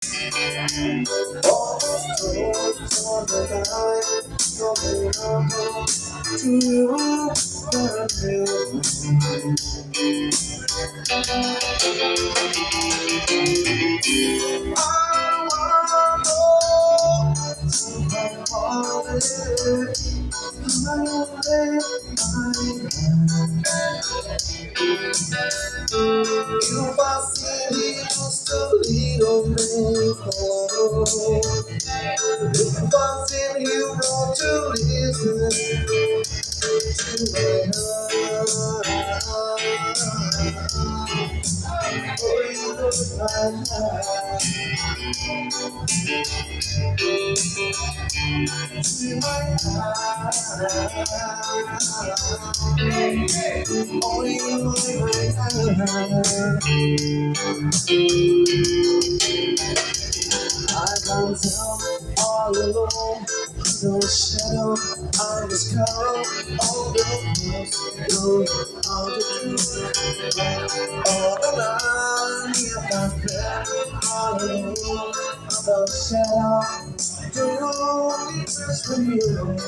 All those on the line, coming up to you, I want you passing just a little bit. Passing you want to listen to my heart. For you know my heart. Only I can tell all alone. No shadow on the sky. All the close, no, all the truth. All the line, if I fell all alone. No shadow, the road is for you.